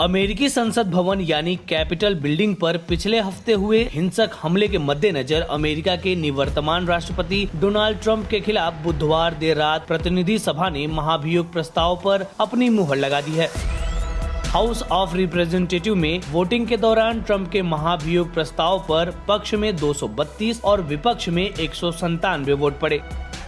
अमेरिकी संसद भवन यानी कैपिटल बिल्डिंग पर पिछले हफ्ते हुए हिंसक हमले के मद्देनजर अमेरिका के निवर्तमान राष्ट्रपति डोनाल्ड ट्रंप के खिलाफ बुधवार देर रात प्रतिनिधि सभा ने महाभियोग प्रस्ताव पर अपनी मुहर लगा दी है। हाउस ऑफ रिप्रेजेंटेटिव में वोटिंग के दौरान ट्रंप के महाभियोग प्रस्ताव पर पक्ष में 232 और विपक्ष में 197 वोट पड़े।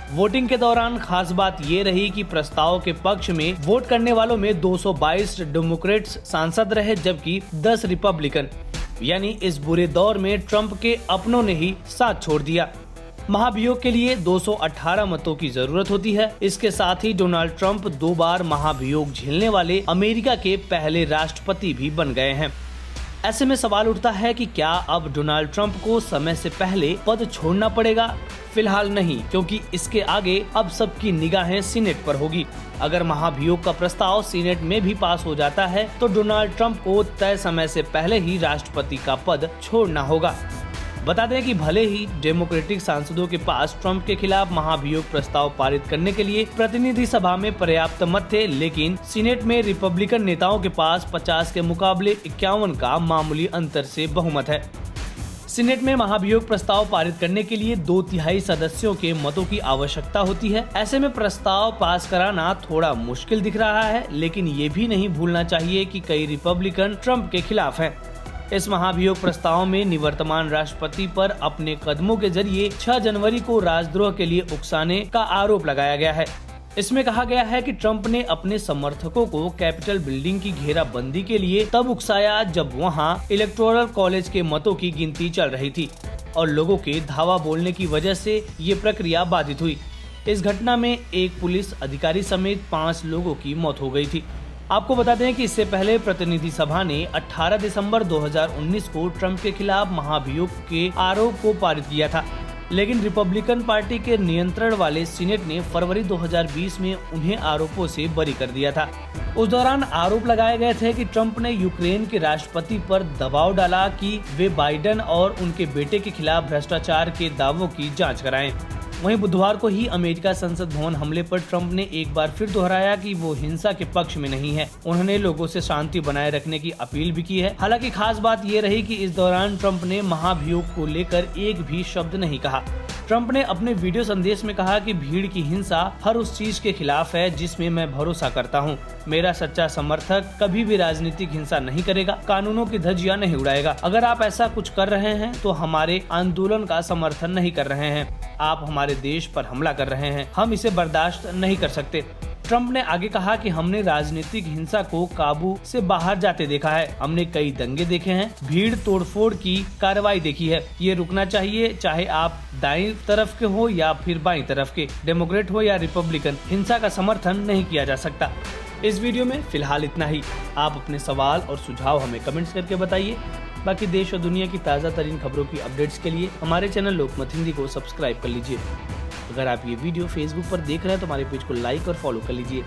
वोटिंग के दौरान खास बात ये रही कि प्रस्ताव के पक्ष में वोट करने वालों में 222 डेमोक्रेट्स सांसद रहे, जबकि 10 रिपब्लिकन। यानी इस बुरे दौर में ट्रंप के अपनों ने ही साथ छोड़ दिया। महाभियोग के लिए 218 मतों की जरूरत होती है। इसके साथ ही डोनाल्ड ट्रंप 2 बार महाभियोग झेलने वाले अमेरिका के पहले राष्ट्रपति भी बन गए हैं। ऐसे में सवाल उठता है कि क्या अब डोनाल्ड ट्रंप को समय से पहले पद छोड़ना पड़ेगा? फिलहाल नहीं, क्योंकि इसके आगे अब सबकी निगाहें सीनेट पर होगी। अगर महाभियोग का प्रस्ताव सीनेट में भी पास हो जाता है तो डोनाल्ड ट्रंप को तय समय से पहले ही राष्ट्रपति का पद छोड़ना होगा। बता दें कि भले ही डेमोक्रेटिक सांसदों के पास ट्रंप के खिलाफ महाभियोग प्रस्ताव पारित करने के लिए प्रतिनिधि सभा में पर्याप्त मत थे, लेकिन सीनेट में रिपब्लिकन नेताओं के पास 50 के मुकाबले 51 का मामूली अंतर से बहुमत है। सीनेट में महाभियोग प्रस्ताव पारित करने के लिए 2/3 सदस्यों के मतों की आवश्यकता होती है। ऐसे में प्रस्ताव पास कराना थोड़ा मुश्किल दिख रहा है, लेकिन ये भी नहीं भूलना चाहिए कि कई रिपब्लिकन ट्रंप के खिलाफ हैं। इस महाभियोग प्रस्ताव में निवर्तमान राष्ट्रपति पर अपने कदमों के जरिए 6 जनवरी को राजद्रोह के लिए उकसाने का आरोप लगाया गया है। इसमें कहा गया है कि ट्रंप ने अपने समर्थकों को कैपिटल बिल्डिंग की घेराबंदी के लिए तब उकसाया जब वहां इलेक्टोरल कॉलेज के मतों की गिनती चल रही थी और लोगों के धावा बोलने की वजह से ये प्रक्रिया बाधित हुई। इस घटना में एक पुलिस अधिकारी समेत 5 लोगों की मौत हो गई थी। आपको बता दें कि इससे पहले प्रतिनिधि सभा ने 18 दिसंबर 2019 को ट्रंप के खिलाफ महाभियोग के आरोप को पारित किया था, लेकिन रिपब्लिकन पार्टी के नियंत्रण वाले सीनेट ने फरवरी 2020 में उन्हें आरोपों से बरी कर दिया था। उस दौरान आरोप लगाए गए थे कि ट्रंप ने यूक्रेन के राष्ट्रपति पर दबाव डाला कि वे बाइडेन और उनके बेटे के खिलाफ भ्रष्टाचार के दावों की जांच कराएं। वहीं बुधवार को ही अमेरिका संसद भवन हमले पर ट्रंप ने एक बार फिर दोहराया कि वो हिंसा के पक्ष में नहीं है। उन्होंने लोगों से शांति बनाए रखने की अपील भी की है। हालांकि खास बात ये रही कि इस दौरान ट्रंप ने महाभियोग को लेकर एक भी शब्द नहीं कहा। ट्रंप ने अपने वीडियो संदेश में कहा कि भीड़ की हिंसा हर उस चीज के खिलाफ है जिसमें मैं भरोसा करता हूं। मेरा सच्चा समर्थक कभी भी राजनीतिक हिंसा नहीं करेगा, कानूनों की धज्जियां नहीं उड़ाएगा। अगर आप ऐसा कुछ कर रहे हैं तो हमारे आंदोलन का समर्थन नहीं कर रहे हैं, आप हमारे देश पर हमला कर रहे हैं, हम इसे बर्दाश्त नहीं कर सकते। ट्रंप ने आगे कहा कि हमने राजनीतिक हिंसा को काबू से बाहर जाते देखा है, हमने कई दंगे देखे हैं, भीड़ तोड़फोड़ की कार्रवाई देखी है। ये रुकना चाहिए, चाहे आप दाईं तरफ के हो या फिर बाईं तरफ के, डेमोक्रेट हो या रिपब्लिकन, हिंसा का समर्थन नहीं किया जा सकता। इस वीडियो में फिलहाल इतना ही। आप अपने सवाल और सुझाव हमें कमेंट्स करके बताइए। बाकी देश और दुनिया की ताज़ा तरीन खबरों की अपडेट्स के लिए हमारे चैनल लोकमत हिंदी को सब्सक्राइब कर लीजिए। अगर आप ये वीडियो फेसबुक पर देख रहे हैं तो हमारे पेज को लाइक और फॉलो कर लीजिए।